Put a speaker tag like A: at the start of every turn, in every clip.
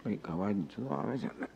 A: કંઈક અવાજ જો આવે છે ને.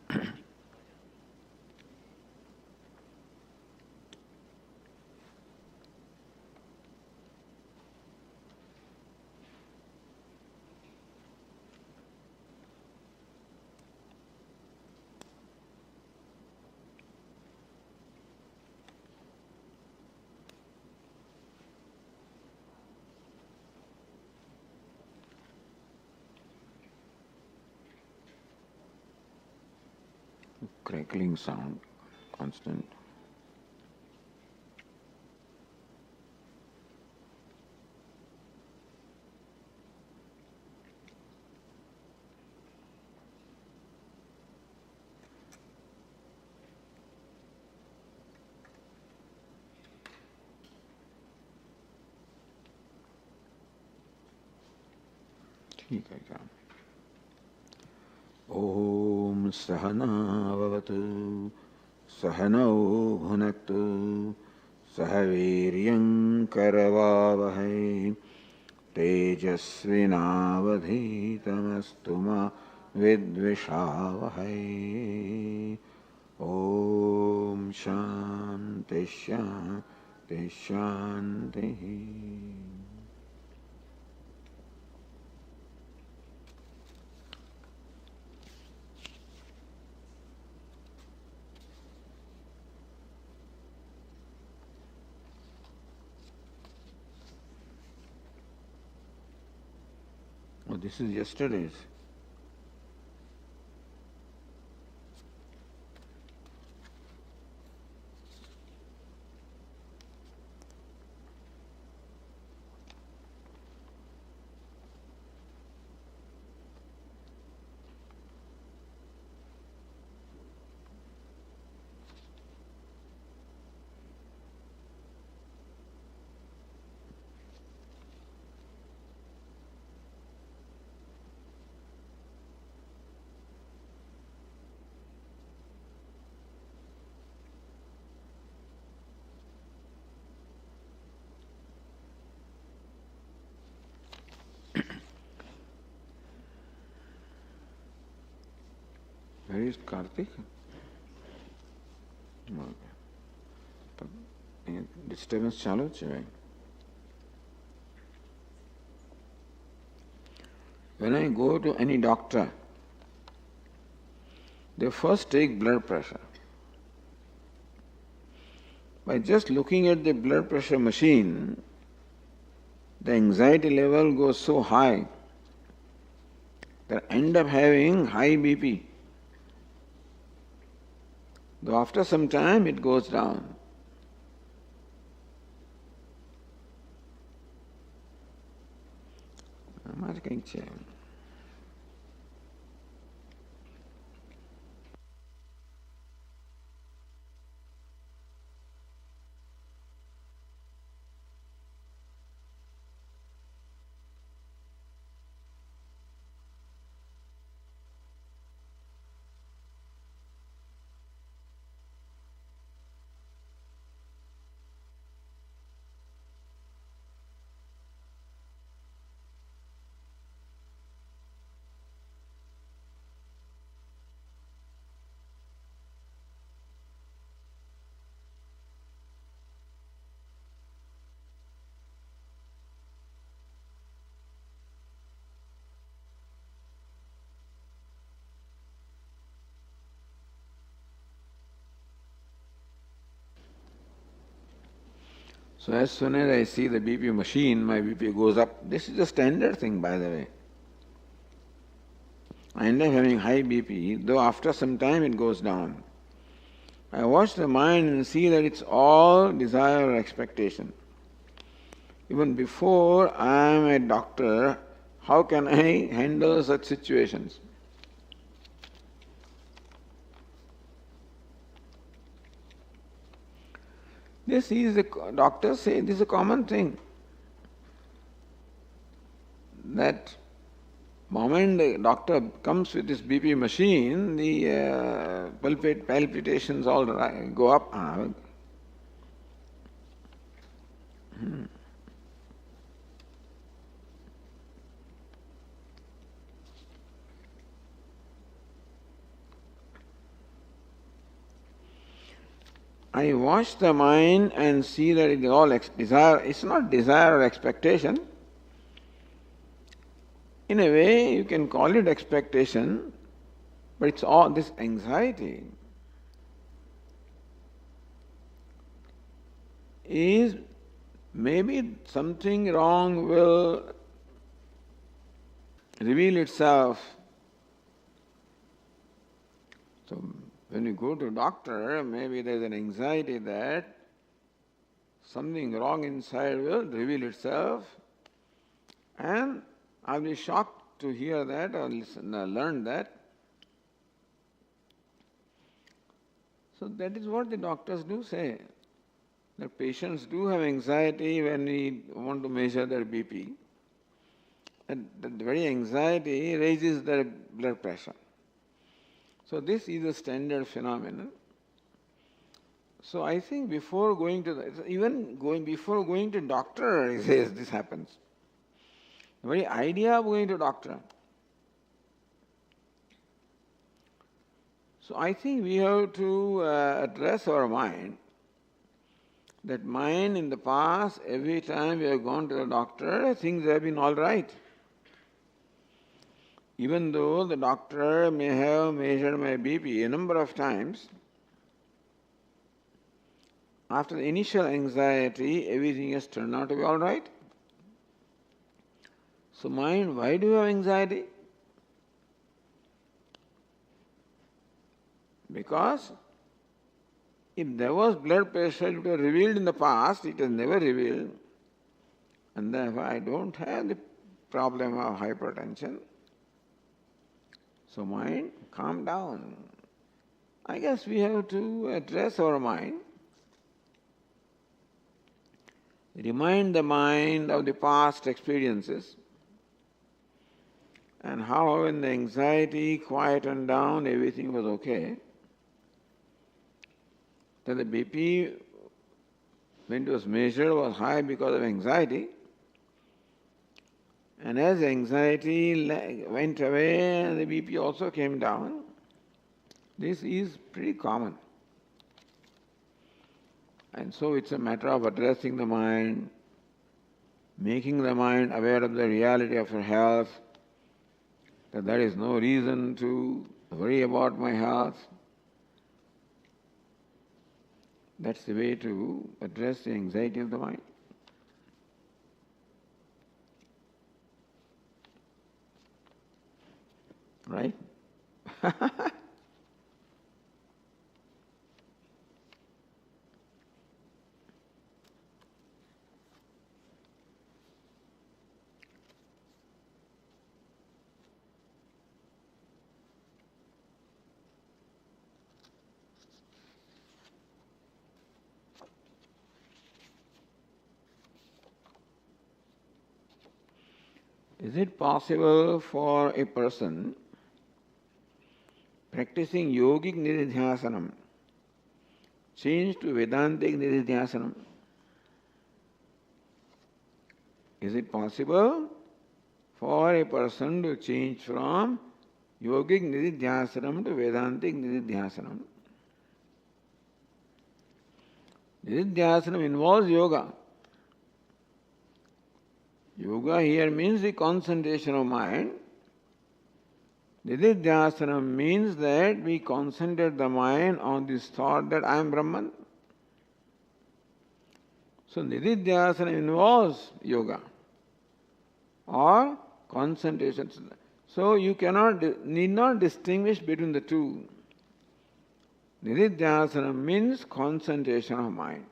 A: Crackling sound, constant. ठीक है क्या? ओम सहनाववतु सहनौ भुनक्तु सह वीर्यं करवावहै तेजस्विनावधीतमस्तु मा विद्विषावहै. ओम शांति शांति शांति. Oh, this is yesterday's. Where is Karthik? Disturbance ચાલુ છે ભાઈ. When I go to any doctor, they first take blood pressure. By just looking at the blood pressure machine, the anxiety level goes so high that I end up having high BP. Though after some time it goes down. આમાં કંઈક છે. So as soon as I see the BP machine, my BP goes up. This is a standard thing, by the way. I end up having high BP, though after some time it goes down. I watch the mind and see that it's all desire or expectation. Even before I am a doctor, how can I handle such situations? This is doctors say this is a common thing. That moment the doctor comes with this BP machine, the palpitations all go up. I watch the mind and see that it is all desire. It's not desire or expectation. In a way, you can call it expectation, but it's all this anxiety is maybe something wrong will reveal itself. So when you go to a doctor, maybe there's an anxiety that something wrong inside will reveal itself, and I'll be shocked to hear that or learn that. So that is what the doctors do say. The patients do have anxiety when we want to measure their BP. And that very anxiety raises their blood pressure. So this is a standard phenomenon. So I think before going to before going to doctor, he says this happens. The very idea of going to doctor. So I think we have to address our mind. That mind in the past, every time we have gone to the doctor, things have been all right. Even though the doctor may have measured my BP a number of times, after the initial anxiety, everything has turned out to be all right. So mind, why do you have anxiety? Because if there was blood pressure, it was revealed in the past, it has never revealed. And therefore I don't have the problem of hypertension. So mind, calm down. I guess we have to address our mind. Remind the mind of the past experiences and how when the anxiety quietened down, everything was okay. That the BP, when it was measured, was high because of anxiety. And as anxiety went away, the BP also came down. This is pretty common. And so it's a matter of addressing the mind, making the mind aware of the reality of her health, that there is no reason to worry about my health. That's the way to address the anxiety of the mind. Right? Is it possible for a person practicing yogic nididhyasanam change to Vedantic nididhyasanam? Is it possible for a person to change from yogic nididhyasanam to Vedantic nididhyasanam? Nididhyasanam involves yoga. Yoga here means the concentration of mind. Nididhyasanam means that we concentrate the mind on this thought that I am Brahman. So nididhyasanam involves yoga or concentration. So you need not distinguish between the two. Nididhyasanam means concentration of mind.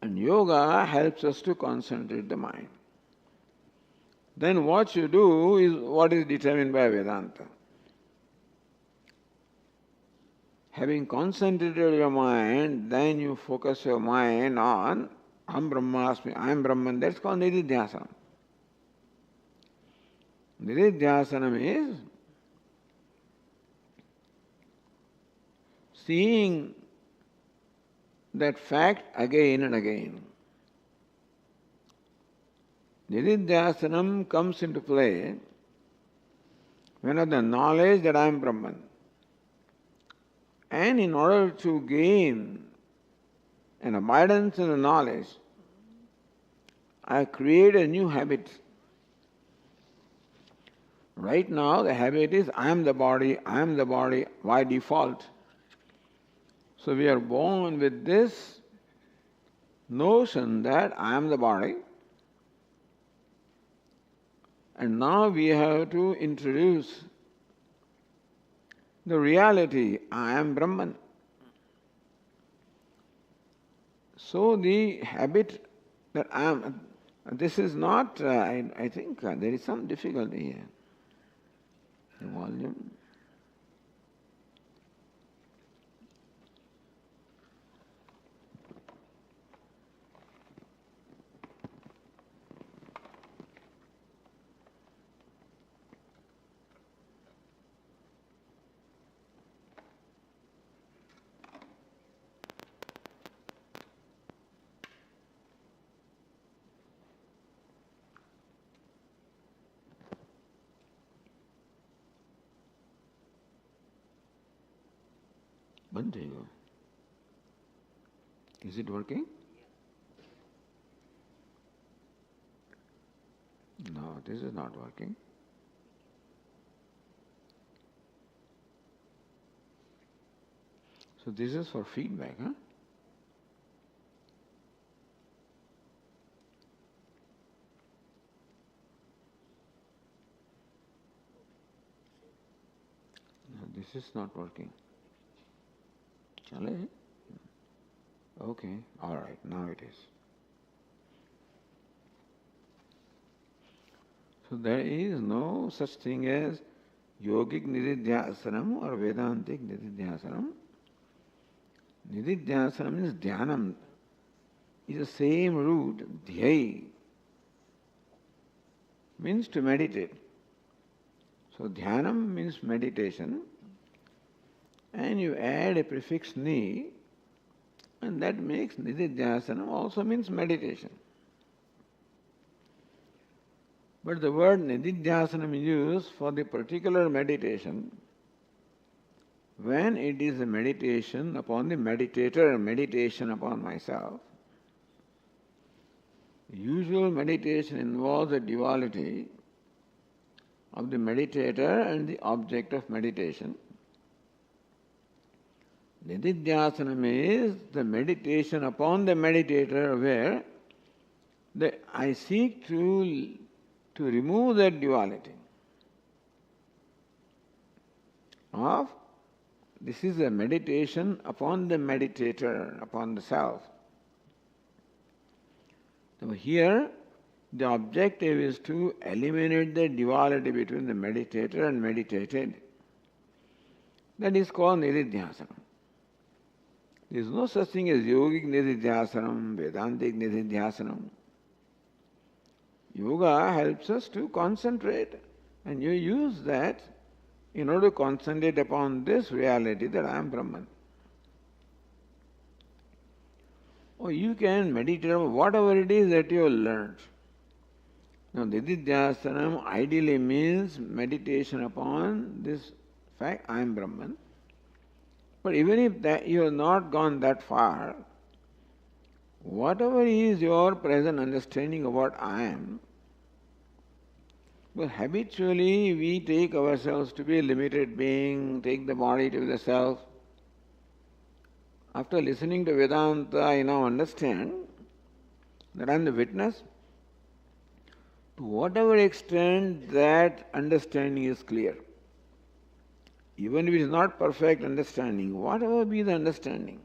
A: And yoga helps us to concentrate the mind. Then what you do is what is determined by Vedanta. Having concentrated your mind, then you focus your mind on Aham Brahmasmi, I am Brahman. That's called Nididhyasanam. Nididhyasanam is seeing that fact again and again. Nididhyasanam comes into play when of the knowledge that I am Brahman. And in order to gain an abundance in the knowledge, I create a new habit. Right now the habit is I am the body by default. So we are born with this notion that I am the body, and now we have to introduce the reality, I am Brahman. So the habit that I am, this is not, I think there is some difficulty here. The volume. Bante, is it working? No, this is not working. So this is for feedback, huh? No, this is not working. Chale? Okay, all right, now it is. So there is no such thing as yogic nididhyasanam or Vedantic nididhyasanam. Nididhyasanam is dhyanam. Is the same root, dhyai, means to meditate. So dhyanam means meditation, and you add a prefix ni, and that makes nididhyasanam also means meditation. But the word nididhyasanam is used for the particular meditation when it is a meditation upon the meditator, meditation upon myself. Usual meditation involves a duality of the meditator and the object of meditation. Nididhyasanam is the meditation upon the meditator where I seek to remove that duality of this is a meditation upon the meditator, upon the self. So here the objective is to eliminate the duality between the meditator and meditated. That is called nididhyasanam. There is no such thing as yogic nididhyasanam, Vedantic nididhyasanam. Yoga helps us to concentrate, and you use that in order to concentrate upon this reality that I am Brahman. Or you can meditate on whatever it is that you have learned. Now, nididhyasanam ideally means meditation upon this fact, I am Brahman. But even if that you have not gone that far, whatever is your present understanding of what I am, well, habitually we take ourselves to be a limited being, take the body to be the self. After listening to Vedanta, I now understand that I am the witness. To whatever extent that understanding is clear, even if it is not perfect understanding, whatever be the understanding,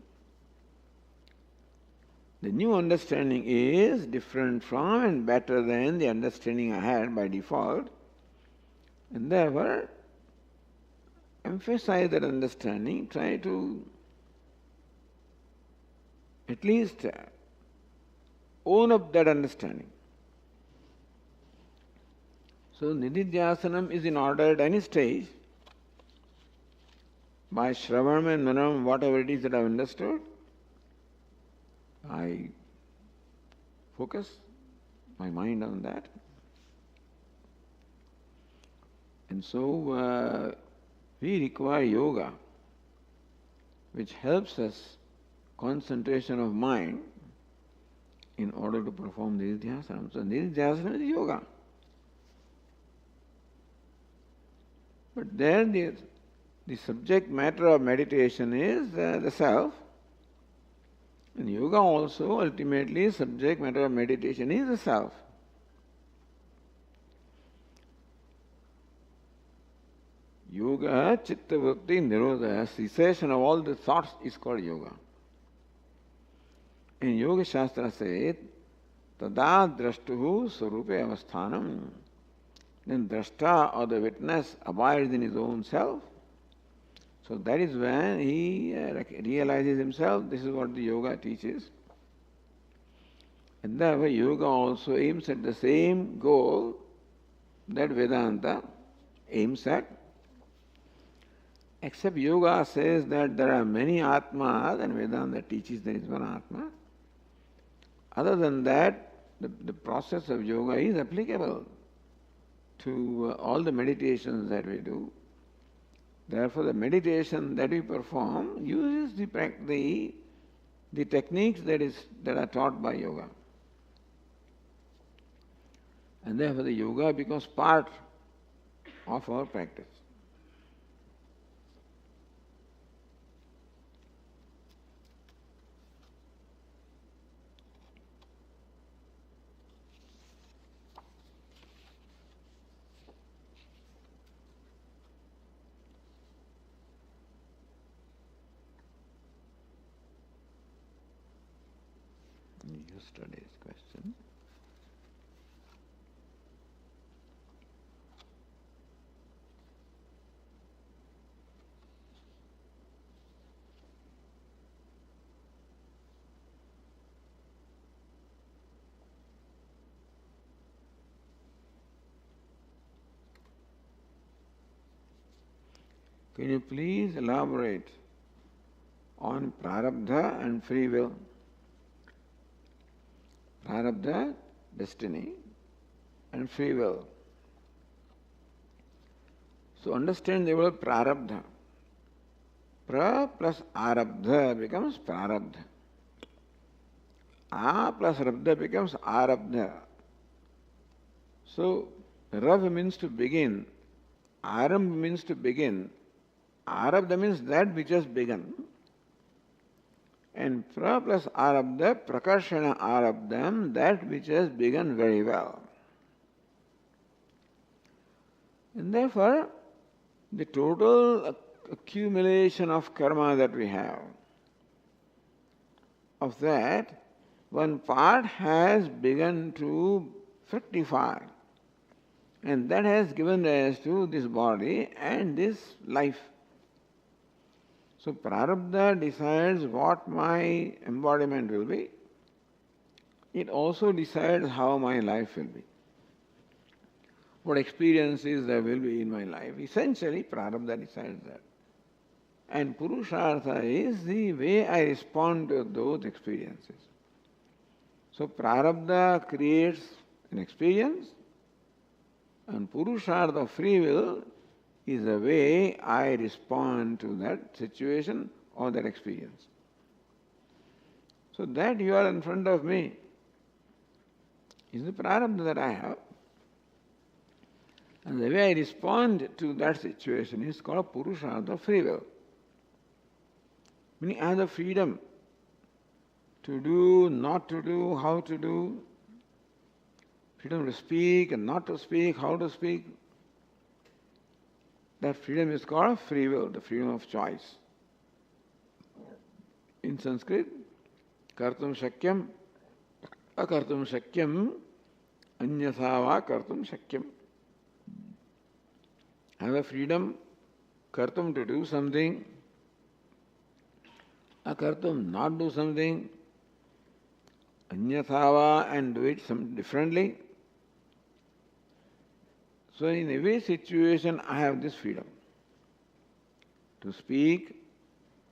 A: the new understanding is different from and better than the understanding I had by default, and therefore emphasize that understanding, try to at least own up that understanding. So nididhyasanam is in order at any stage, by shravanam and manam, whatever it is that I have understood, I focus my mind on that. And so we require yoga which helps us concentration of mind in order to perform these dhyasanas. So this dhyasana is yoga. But there the subject matter of meditation is the self. And yoga also, ultimately, subject matter of meditation is the self. Yoga, chitta vritti, nirodha, cessation of all the thoughts is called yoga. And Yoga Shastra says, tada drashtuhu swarupe avasthanam. Then drashta or the witness abides in his own self. So that is when he realizes himself. This is what the yoga teaches. And therefore yoga also aims at the same goal that Vedanta aims at. Except yoga says that there are many Atmas and Vedanta teaches there is one Atma. Other than that, the process of yoga is applicable to all the meditations that we do. Therefore, the meditation that we perform uses the techniques that are taught by yoga. And therefore, the yoga becomes part of our practice. Yesterday's question. Can you please elaborate on prarabdha and free will? Prarabdha, destiny, and free will. So understand the word prarabdha. Pra plus arabdha becomes prarabdha. A plus rabdha becomes arabdha. So rav means to begin. Aram means to begin. Arabdha means that which has begun. And pra plus arabdha, prakarshana arabdham, that which has begun very well. And therefore, the total accumulation of karma that we have, of that, one part has begun to fructify. And that has given rise to this body and this life. So prarabdha decides what my embodiment will be. It also decides how my life will be. What experiences there will be in my life. Essentially, prarabdha decides that. And purushartha is the way I respond to those experiences. So prarabdha creates an experience, and purushartha, free will, is the way I respond to that situation or that experience. So that you are in front of me is the prarabdha that I have. And the way I respond to that situation is called purushartha, free will. Meaning I have the freedom to do, not to do, how to do, freedom to speak and not to speak, how to speak. That freedom is called free will, the freedom of choice. In Sanskrit, kartum shakyam, akartum shakyam, anyasava kartum shakyam. I have a freedom, kartum, to do something, akartum, not do something, anyasava, and do it some differently. So in every situation I have this freedom to speak,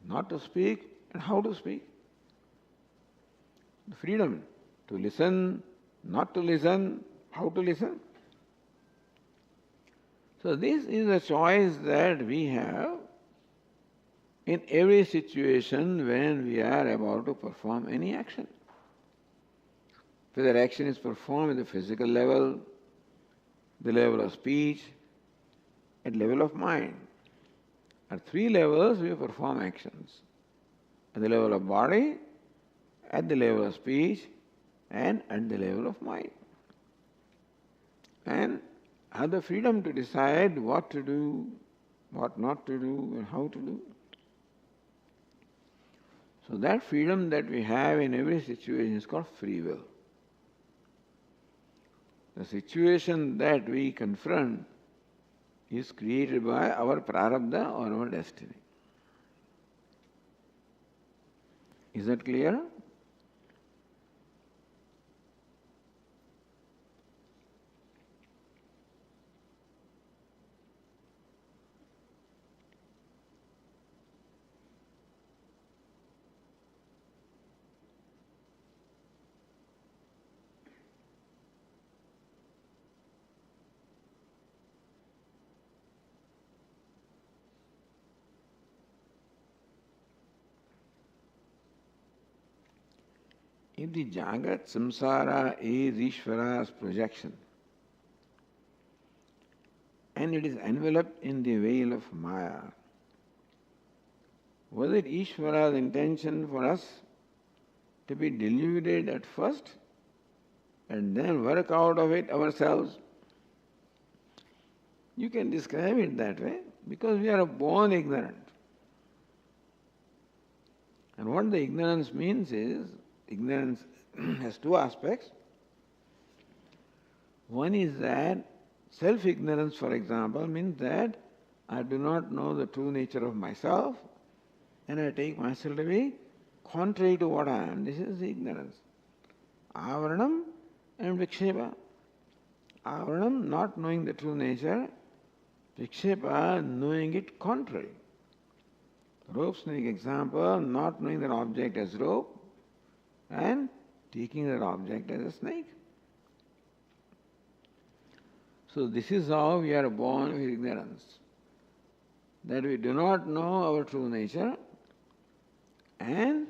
A: not to speak, and how to speak. The freedom to listen, not to listen, how to listen. So this is a choice that we have in every situation when we are about to perform any action. Whether action is performed at the physical level, the level of speech, at level of mind. At three levels we perform actions. At the level of body, at the level of speech, and at the level of mind. And have the freedom to decide what to do, what not to do, and how to do. So that freedom that we have in every situation is called free will. The situation that we confront is created by our prarabdha or our destiny. Is that clear? If the Jagat samsara is Ishvara's projection and it is enveloped in the veil of Maya, was it Ishvara's intention for us to be deluded at first and then work out of it ourselves? You can describe it that way because we are born ignorant. And what the ignorance means is, ignorance has two aspects. One is that self-ignorance, for example, means that I do not know the true nature of myself and I take myself to be contrary to what I am. This is the ignorance. Avaranam and Vikshepa. Avaranam, not knowing the true nature. Vikshepa, knowing it contrary. Rope snake example, not knowing that object as rope and taking that object as a snake. So this is how we are born with ignorance. That we do not know our true nature and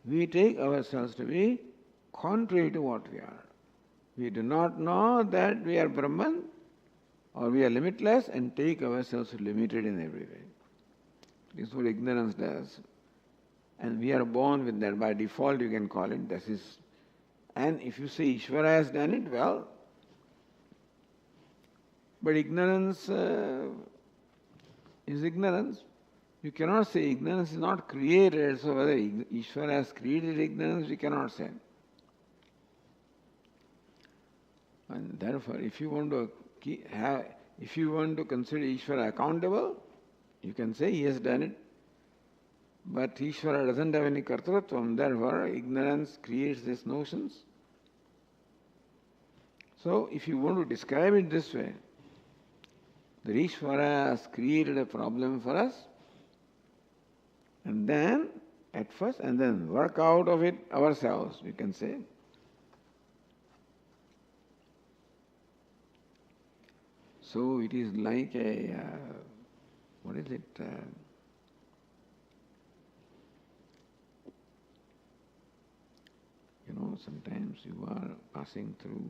A: we take ourselves to be contrary to what we are. We do not know that we are Brahman or we are limitless and take ourselves limited in every way. This is what ignorance does. And we are born with that. By default you can call it. This is, and if you say Ishvara has done it, well, but ignorance is ignorance. You cannot say ignorance is not created, so whether Ishvara has created ignorance, we cannot say. And therefore, if you want to consider Ishvara accountable, you can say he has done it. But Ishvara doesn't have any kartritvam, therefore ignorance creates these notions. So if you want to describe it this way, the Ishvara has created a problem for us and then at first and then work out of it ourselves, we can say. So it is like a, what is it? Sometimes you are passing through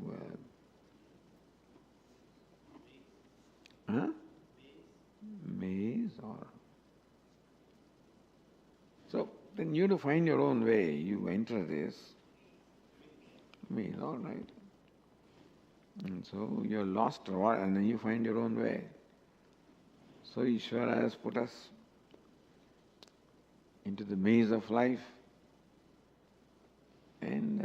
A: maze or... So then you have to find your own way. You enter this maze, all right. And so you're lost and then you find your own way. So Ishvara has put us into the maze of life and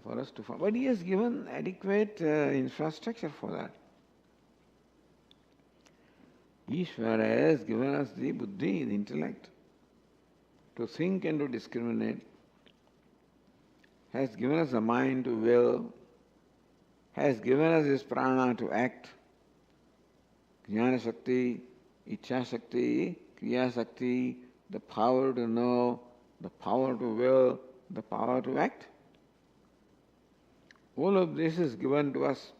A: for us to follow. But he has given adequate infrastructure for that. Ishvara has given us the buddhi, the intellect, to think and to discriminate, has given us a mind to will, has given us his prana to act, jnana shakti, ichha shakti, kriya shakti, the power to know, the power to will, the power to act. All of this is given to us,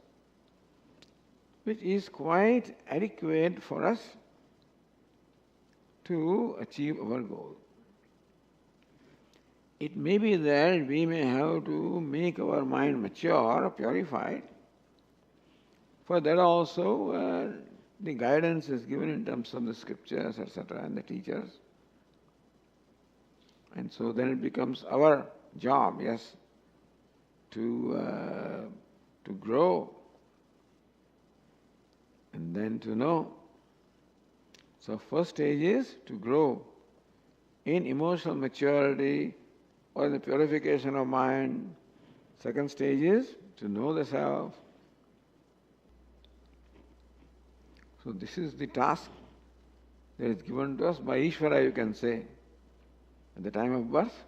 A: which is quite adequate for us to achieve our goal. It may be that we may have to make our mind mature, purified. For that also the guidance is given in terms of the scriptures, etc., and the teachers. And so then it becomes our job, yes, to grow and then to know. So first stage is to grow in emotional maturity or in the purification of mind. Second stage is to know the self. So this is the task that is given to us by Ishvara, you can say, at the time of birth.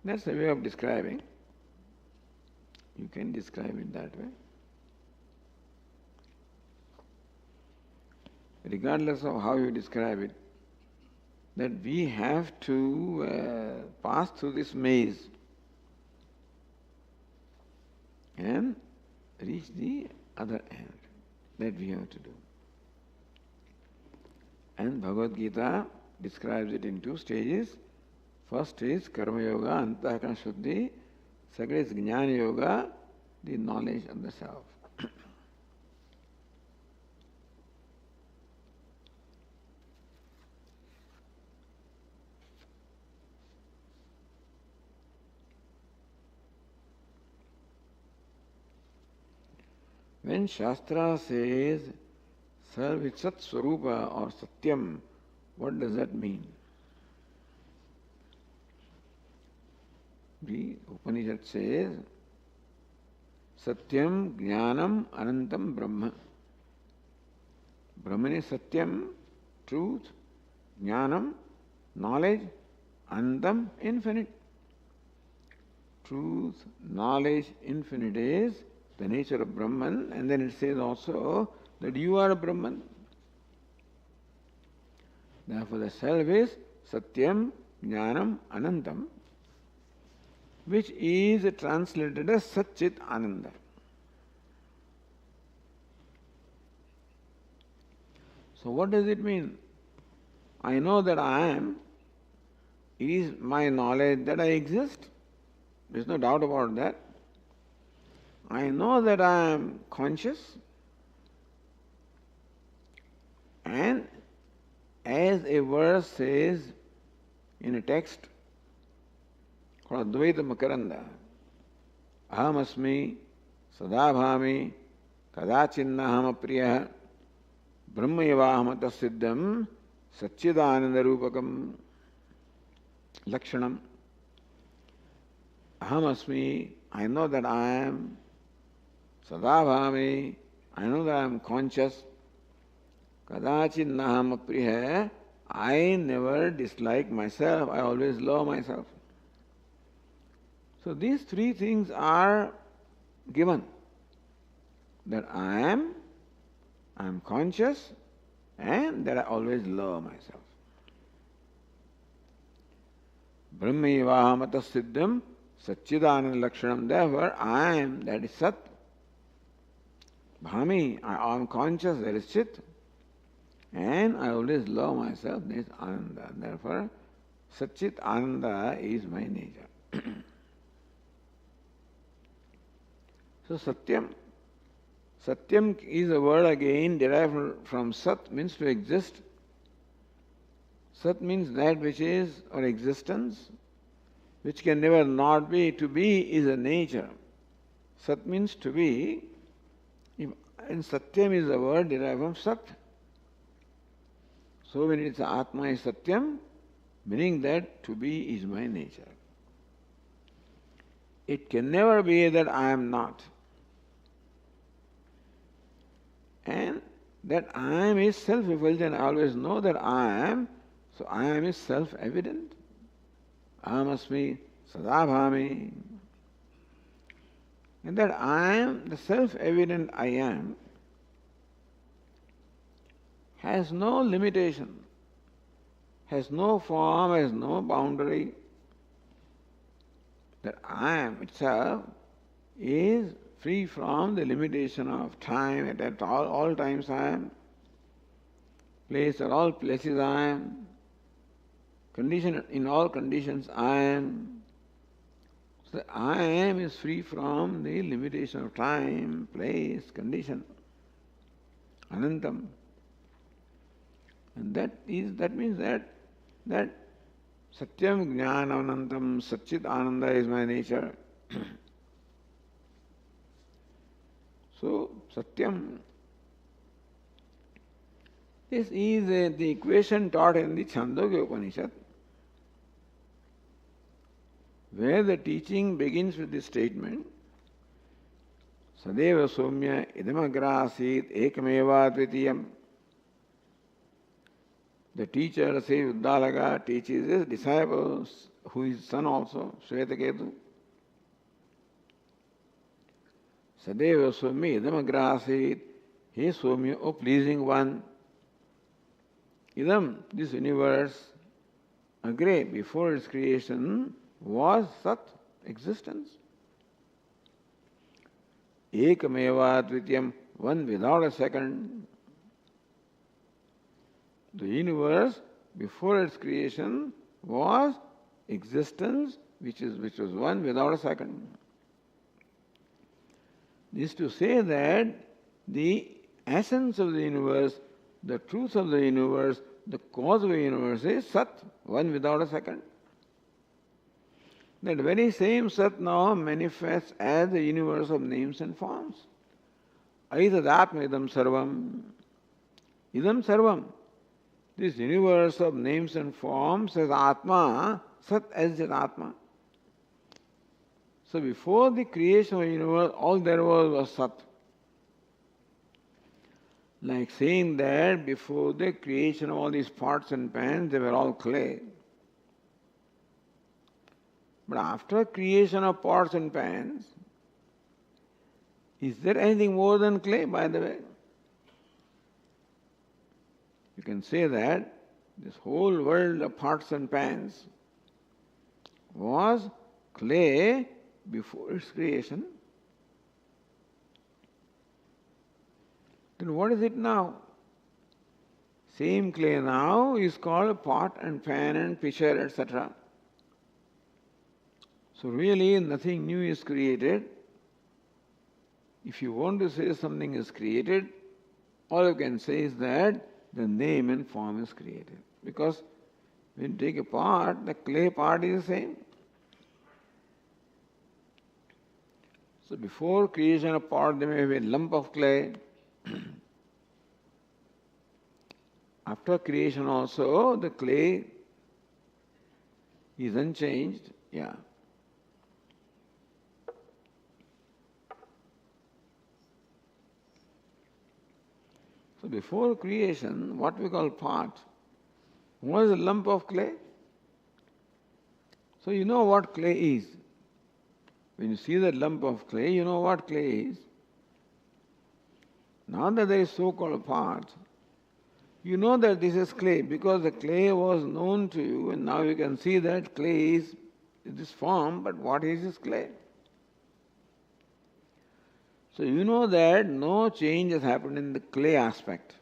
A: That's the way of describing. You can describe it that way. Regardless of how you describe it, that we have to pass through this maze and reach the other end. That we have to do. And Bhagavad Gita describes it in two stages. First is Karma Yoga, Antahkarana Shuddhi. Second is Jnana Yoga, the knowledge of the self. When Shastra says self is Sat Swarupa or Satyam, what does that mean? The Upanishad says Satyam Jnanam Anantam Brahma. Brahman is Satyam, truth, Jnanam, knowledge, Anantam, infinite. Truth, knowledge, infinite is the nature of Brahman, and then it says also that you are a Brahman. Therefore the self is Satyam, Jnanam, Anantam, which is translated as Satchit Ananda. So what does it mean? I know that I am. It is my knowledge that I exist. There is no doubt about that. I know that I am conscious, and as a verse says in a text called Dvaita Makaranda, Aham asmi sadabhami kadachinnaham apriyah brahmayavaham atasiddham satchidananda rupakam lakshanam. Aham asmi, I know that I am. Sadabhami, I know that I am conscious. Kadachinnaham apriyah, I never dislike myself, I always love myself. So these three things are given. That I am conscious, and that I always love myself. Brahmayavaham atasiddham satchidananda lakshanam. Therefore, I am, that is Sat. Bhami, I am conscious, that is Chit. And I always love myself, that is Ananda. Therefore, Satchit Ananda is my nature. So Satyam. Satyam is a word again derived from Sat, means to exist. Sat means that which is, or existence, which can never not be. To be is a nature. Sat means to be, and Satyam is a word derived from Sat. So when it is Atma is Satyam, meaning that to be is my nature. It can never be that I am not. And that I am is self-effulgent. I always know that I am, so I am is self-evident. Aham asmi sadabhami. And that I am, the self-evident I am, has no limitation, has no form, has no boundary. That I am itself is free from the limitation of time. At all times I am, place at all places I am, condition in all conditions I am. So the I am is free from the limitation of time, place, condition. Anantam. And that means that Satyam Jnanam Anantam Satchit Ananda is my nature. So Satyam, this is the equation taught in the Chandogya Upanishad, where the teaching begins with the statement Sadeva Somya Idamagrasit Ekameva Dvitiyam. The teacher, say Uddalaka, teaches his disciples, who is son also, Shvetaketu. Sadeva Swami Idamagrasit, he Swami, O pleasing one. Idam, this universe, agre, before its creation, was Sat, existence. Ekameva Dvitiyam, one without a second. The universe, before its creation, was existence, which was one without a second. This is to say that the essence of the universe, the truth of the universe, the cause of the universe is Sat, one without a second. That very same Sat now manifests as the universe of names and forms. Aitadatma idam sarvam. Idam sarvam. This universe of names and forms as Atma, Sat as that Atma. So before the creation of the universe, all there was Sat. Like saying that before the creation of all these pots and pans, they were all clay. But after creation of pots and pans, is there anything more than clay, by the way? You can say that this whole world of pots and pans was clay before its creation. Then what is it now? Same clay now is called pot and pan and pitcher, etc. So really nothing new is created. If you want to say something is created, all you can say is that the name and form is created. Because when you take a pot, the clay part is the same. So before creation of pot, there may be a lump of clay. After creation also, the clay is unchanged. Yeah. So before creation, what we call pot was a lump of clay. So you know what clay is. When you see that lump of clay, you know what clay is. Now that there is so-called pot, you know that this is clay because the clay was known to you, and now you can see that clay is this form, but what is this clay? So you know that no change has happened in the clay aspect.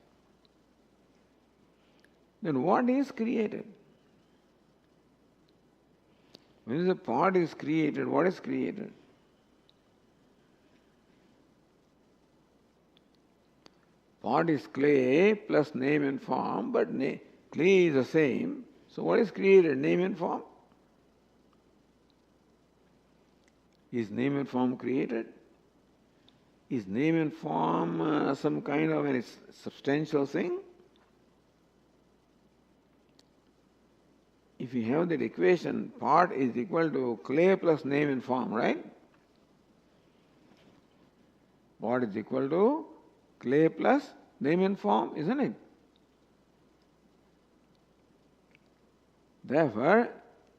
A: Then what is created? When the pot is created, what is created? Pot is clay plus name and form, but clay is the same. So what is created? Name and form. Is name and form created? Is name and form some kind of a substantial thing? If you have that equation, pot is equal to clay plus name and form, right? Pot is equal to clay plus name and form, isn't it? Therefore,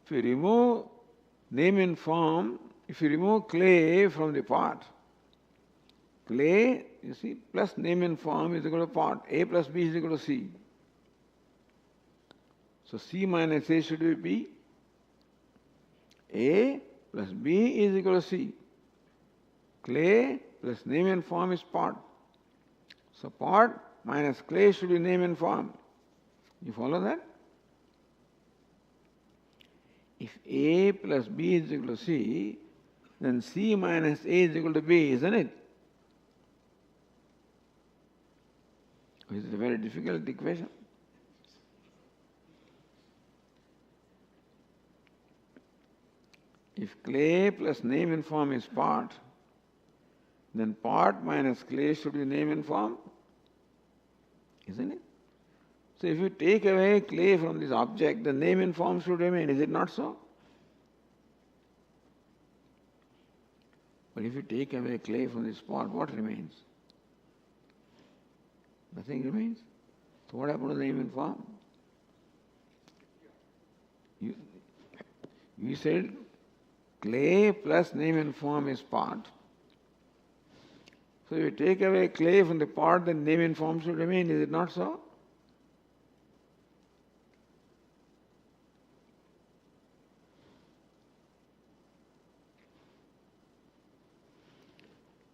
A: if you remove name and form, if you remove clay from the pot, clay, you see, plus name and form is equal to pot. A plus B is equal to C. So C minus A should be B. A plus B is equal to C. clay plus name and form is pot. So pot minus clay should be name and form. You follow that? If A plus B is equal to C, then C minus A is equal to B, isn't it? Is it a very difficult equation? If clay plus name and form is pot, then pot minus clay should be name and form, isn't it? So if you take away clay from this object, the name and form should remain, is it not so? But if you take away clay from this pot, what remains? Nothing remains. So what happened to the name and form? You said clay plus name and form is pot. So if you take away clay from the pot, then name and form should remain, is it not so?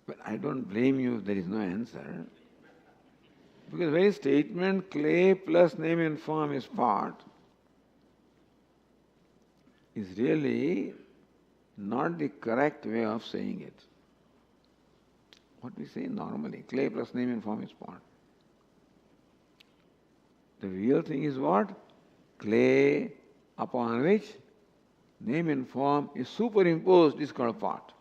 A: But I don't blame you if there is no answer. Because the very statement clay plus name and form is pot is really not the correct way of saying it. What we say normally, clay plus name and form is pot. The real thing is what? Clay upon which name and form is superimposed is called pot.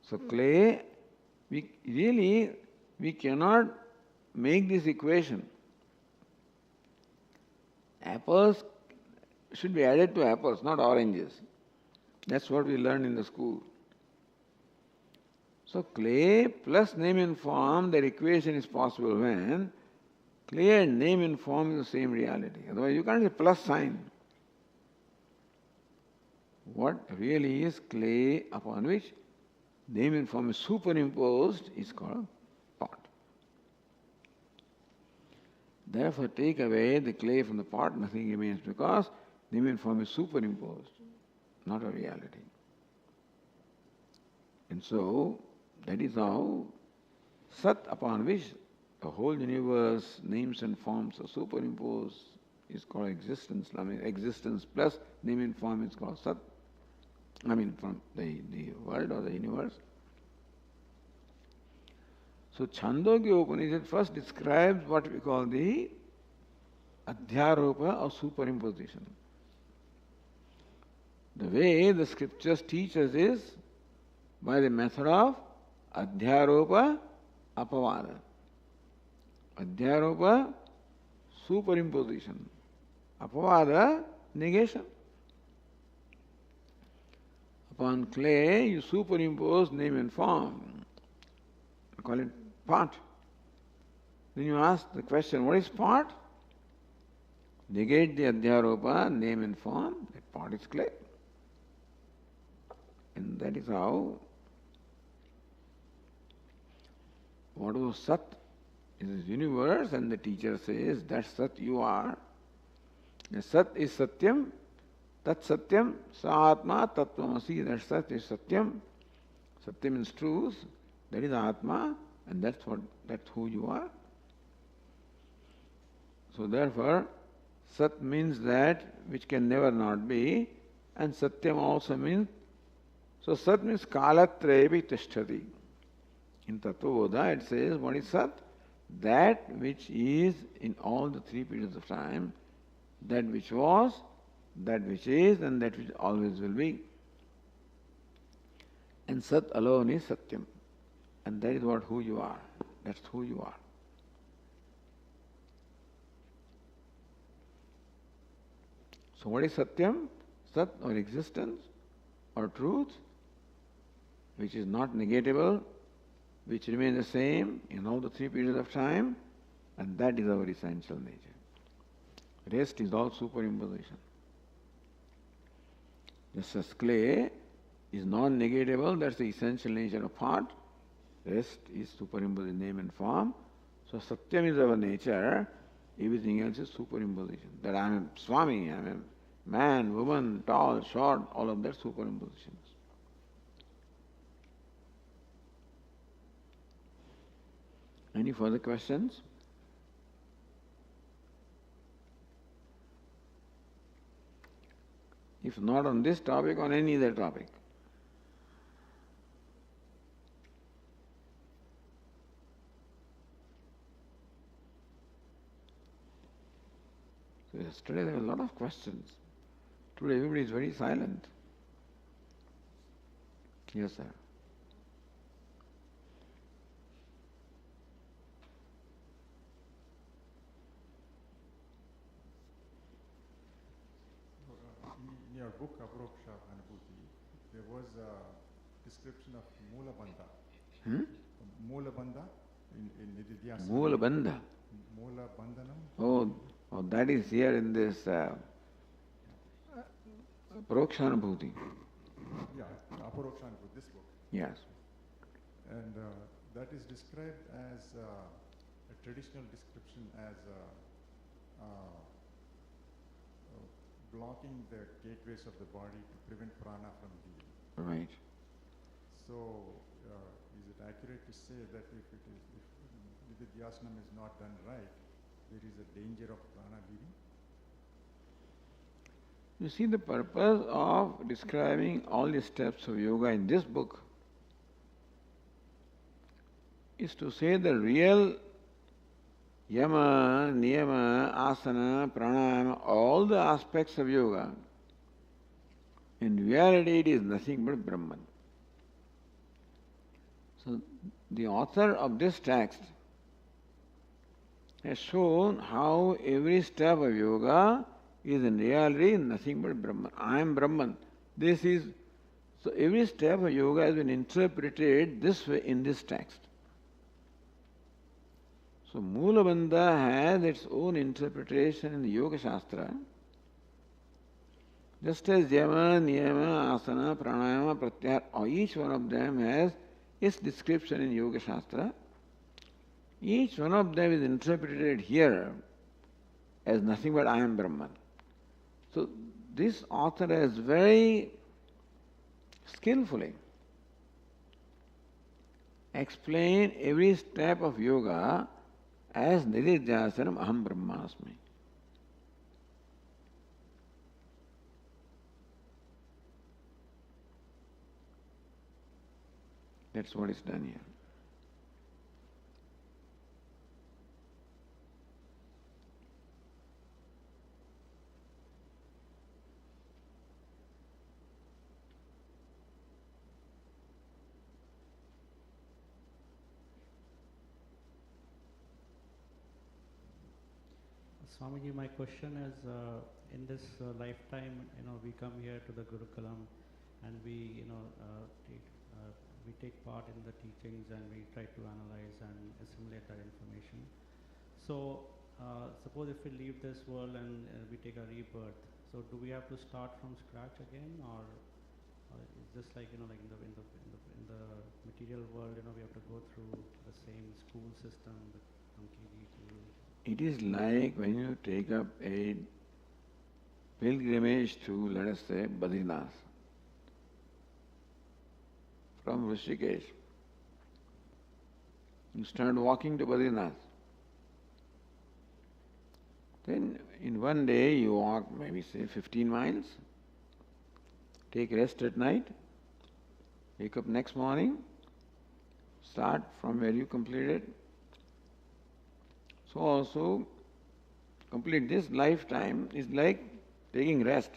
A: So clay, we cannot make this equation. Apples should be added to apples, not oranges. That's what we learned in the school. So clay plus name and form, that equation is possible when clay and name and form is the same reality. Otherwise you can't say plus sign. What really is clay upon which name and form is superimposed is called pot. Therefore take away the clay from the pot, nothing remains, because name and form is superimposed, not a reality. And so that is how Sat upon which the whole universe, names and forms are superimposed is called existence. I mean existence plus name and form is called Sat. I mean from the world or the universe. So Chandogya Upanishad first describes what we call the Adhyaropa or superimposition. The way the scriptures teach us is by the method of Adhyaropa Apavada. Adhyaropa superimposition. Apavada negation. Upon clay you superimpose name and form. You call it pot. Then you ask the question, what is pot? Negate the Adhyaropa, name and form, that pot is clay. And that is how whatever Sat is this universe, and the teacher says, that Sat you are. The Sat is Satyam, Tat Satyam, Sa Atma, Tattvamasi, that Sat is Satyam. Satyam means truth, that is Atma, and that's who you are. So therefore, Sat means that which can never not be, and Satyam also means, so Sat means Kalatrevi Tishtati. In Tattvabodha it says, what is Sat? That which is in all the three periods of time, that which was, that which is, and that which always will be. And Sat alone is Satyam. And that is what who you are. That's who you are. So what is Satyam? Sat or existence or truth, which is not negatable, which remains the same in all the three periods of time, and that is our essential nature. Rest is all superimposition. Just as clay is non-negatable, that's the essential nature of pot. Rest is superimposed in name and form. So Satyam is our nature, everything else is superimposition. That I am a Swami, I am a man, woman, tall, short, all of that superimpositions. Any further questions? If not on this topic, on any other topic. So yesterday there were a lot of questions. Today everybody is very silent. Yes, sir.
B: In your book Aparokshanubhuti, there was a description of Moola Bandha. Moola Bandha in Nididhyasana.
A: Moola Bandha.
B: Moola Bandhanam.
A: Oh, that is here in this Aparokshanubhuti.
B: Yeah, Aparokshanubhuti, this book.
A: Yes.
B: And that is described as a traditional description as blocking the gateways of the body to prevent prana from leaving.
A: Right.
B: So, is it accurate to say that if Nididhyasanam is not done right, there is a danger of prana leaving?
A: You see, the purpose of describing all the steps of yoga in this book is to say the real yama, niyama, asana, pranayama, all the aspects of yoga. In reality, it is nothing but Brahman. So, the author of this text has shown how every step of yoga is in reality nothing but Brahman. I am Brahman. This is, so every step of yoga has been interpreted this way in this text. So Moola Bandha has its own interpretation in the Yoga Shastra. Just as Yama, Niyama, Asana, Pranayama, Pratyahara, each one of them has its description in Yoga Shastra. Each one of them is interpreted here as nothing but I am Brahman. So this author has very skillfully explained every step of yoga as Nididhyasanam Aham Brahmasmi. That's what is done here.
C: Swamiji, my question is, in this lifetime, we come here to the Gurukulam and we, we take part in the teachings and we try to analyze and assimilate that information. So, suppose if we leave this world and we take a rebirth, so do we have to start from scratch again, or it's just like like in the material world, we have to go through the same school system, from KG to.
A: It is like when you take up a pilgrimage to, let us say, Badrinath from Rishikesh. You start walking to Badrinath. Then in one day you walk maybe say 15 miles, take rest at night, wake up next morning, start from where you completed. So also, complete this lifetime is like taking rest.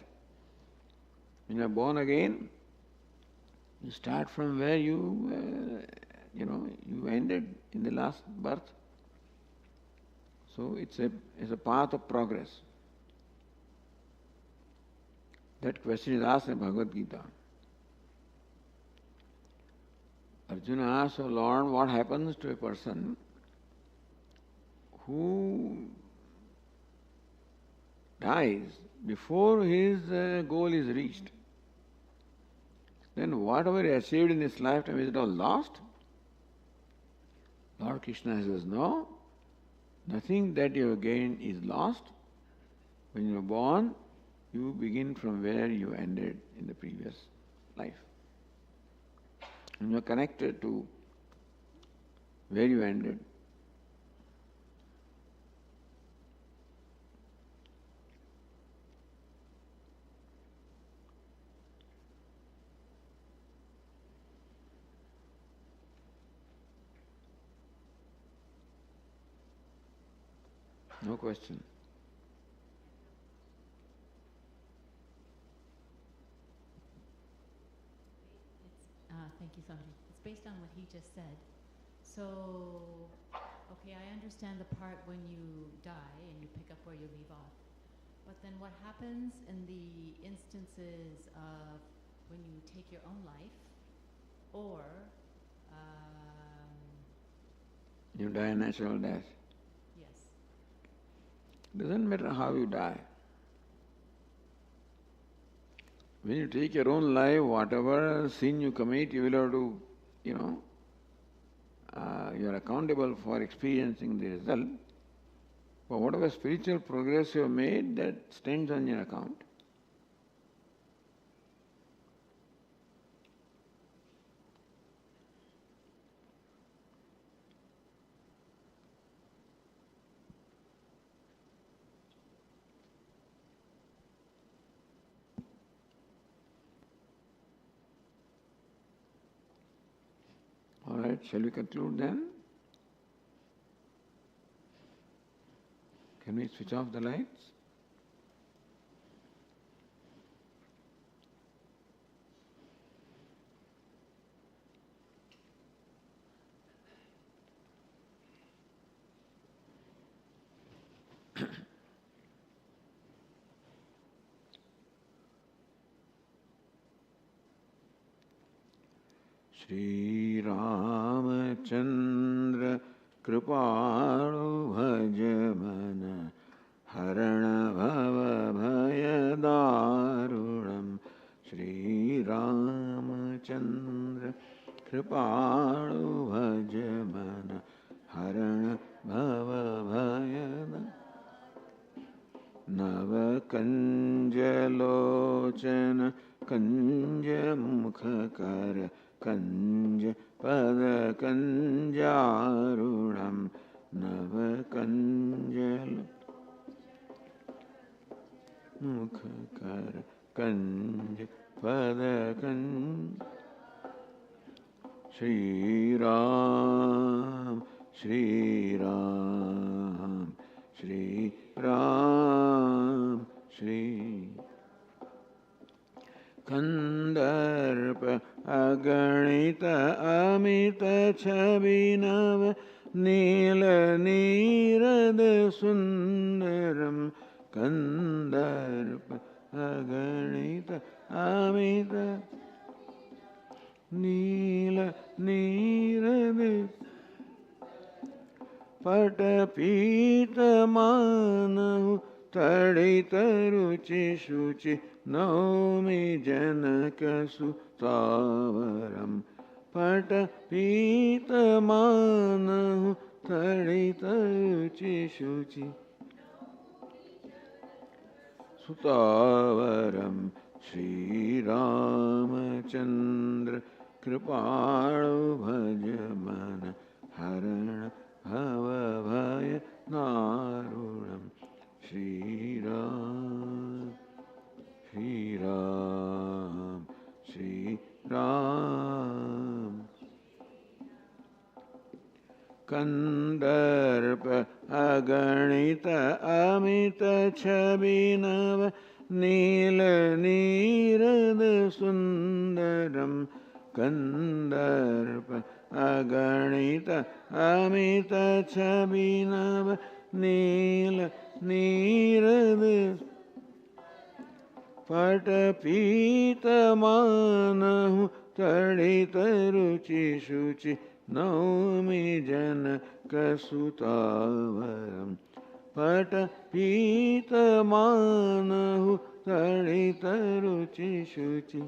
A: When you are born again, you start from where you ended in the last birth. So it's a path of progress. That question is asked in Bhagavad Gita. Arjuna asks, "O Lord, what happens to a person who dies before his goal is reached? Then whatever he achieved in this lifetime, is it all lost?" Lord Krishna says, "No, nothing that you have gained is lost. When you are born, you begin from where you ended in the previous life. And you are connected to where you ended. No question.
D: Thank you, Swamiji. It's based on what he just said. So, okay, I understand the part when you die and you pick up where you leave off. But then what happens in the instances of when you take your own life, or
A: you die a natural death?
D: Yes.
A: Doesn't matter how you die. When you take your own life, whatever sin you commit, you will have to, you are accountable for experiencing the result. But whatever spiritual progress you have made, that stands on your account. All right, shall we conclude then? Can we switch off the lights? Sri Ramachandra Kripalu Bhajamana Harana Bhava Bhayadarunam Sri Ramachandra Kripalu Bhajamana Harana Bhava Bhayadarunam Navakanjalochana Kanjamukhakara Kanja Pada Kanjarunam Navakanjalo Mukhakara Kanja Pada Kanja Shri Ram Shri Ram Shri Ram Shri Kandarpa Aganita Amita Chabinav Nila Nirada Sundaram Kandarpa Aganita Amita Nila Nirada Patapita Manahu Tadita Ruchi Shuchi Naumi Janaka Sutavaram Patapita Manahu Tadita Ruchi Shuchi Sutavaram Sri Ramachandra Kripalu Bhajamana Harana Bhava Bhaya Narunam Shri Ram Shri Ram Shri Ram Kandarpa Aganita Amita Chabinava Nila Nirada Sundaram Kandarpa Aganita Amita Chabinava Nila Nirada Patapita Manahu Tadita Ruchi Shuchi Naumi Janaka Sutavaram Patapita Manahu Tadita Ruchi Shuchi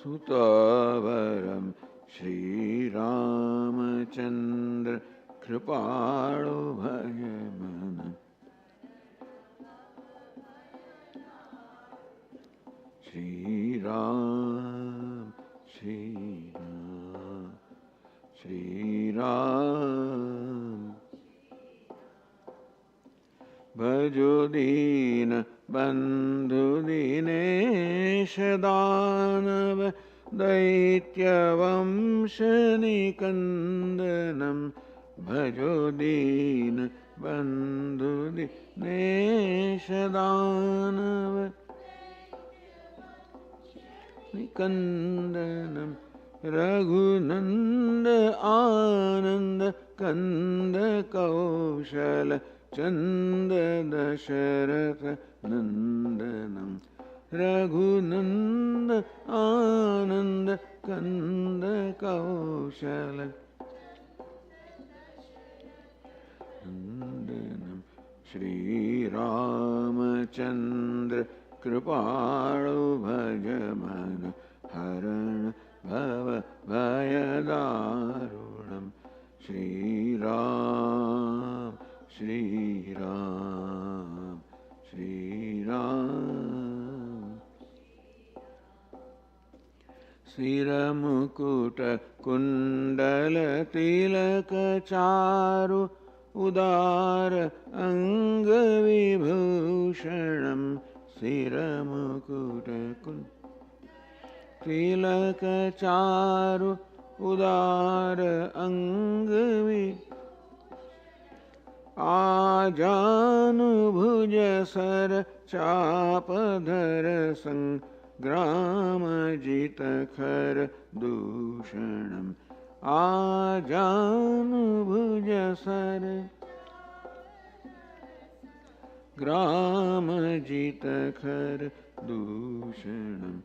A: Sutavaram Shri Ramachandra Kripalu Bhajamana Shri Ram Shri Ram Shri Ram Bhajodina Bandhudinesha Danav Daityavam Shanikandanam bhajo deen bandhu dineshadanav nikandanam raghunanda ananda kanda kaushala chanda dasharatha nandanam raghunanda ananda kanda kaushala nandanam Shri Ramachandra Kripalu Bhajamana Harana Bhava Bhayadarunam Shri Ram Shri Ram Shri Ram Siramukuta Kundala Tilaka Charu Udara Angavibhushanam Siramukuta Tilaka Charu Udara Angavi Ajanubhuja Sara Chapadhara Sangrama Jitakhara Dushanam Ajanubhuja Sara Grama Jitakhara Dushanam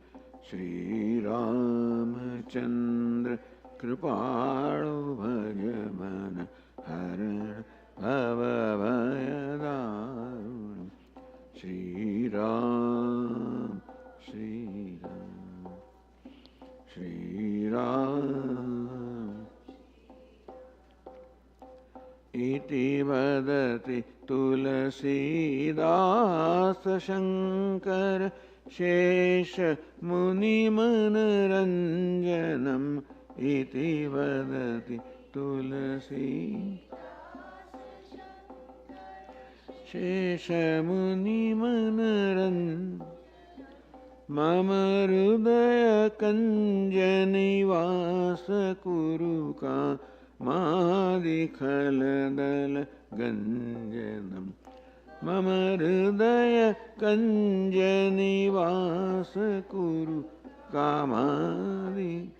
A: Shri Ramachandra Kripalu Bhajamana Harana Bhava Bhayadarunam Shri Ram Shri Ram Shri Ram Iti vadati Tulasidas Shankara Shesha Munimanranjanam Iti vadati Tulasi Shesha Munimanranjanam Mama Rudaya Kanjanivasa Kuruka Madikhaladala Ganjanam Mama Rudaya Kanjanivasa Kuruka Madi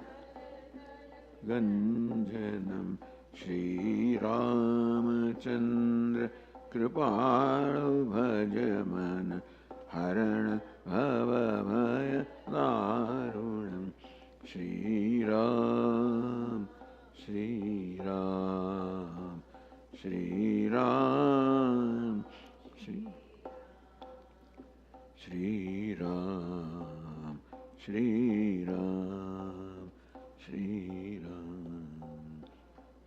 A: Ganjanam Shri Ramachandra Kripalu Bhajamana Harana Bhava Bhayadarunam Shri Ram Shri Ram Shri Ram Shri Ram Shri Ram Shri Ram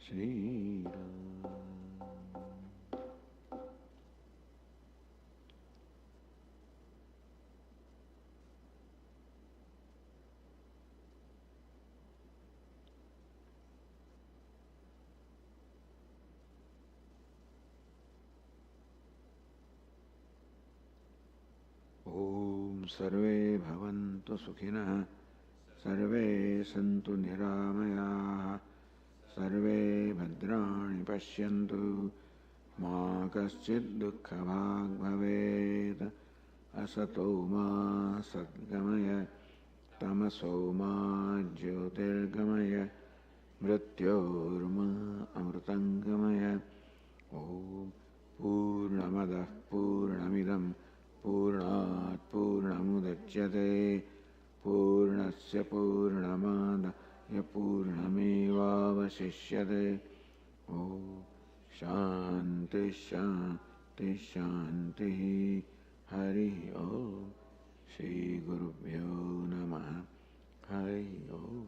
A: Shri Ram Sarve bhavantu sukhinah, sarve santu niramayaः, sarve bhadrani pashyantu, ma kaschid dukkhabhag bhavet, asato ma sadgamaya, tamaso ma jyotirgamaya, mrityorma amrutangamaya. Om Purnamadah Purnamidam Purnat Purnamudachyate Purnasya Purnamadaya Purnamevavasishyate. Om Shanti Shanti Shanti. Hari Om. Shri Gurubhyo Namaha. Hari Om.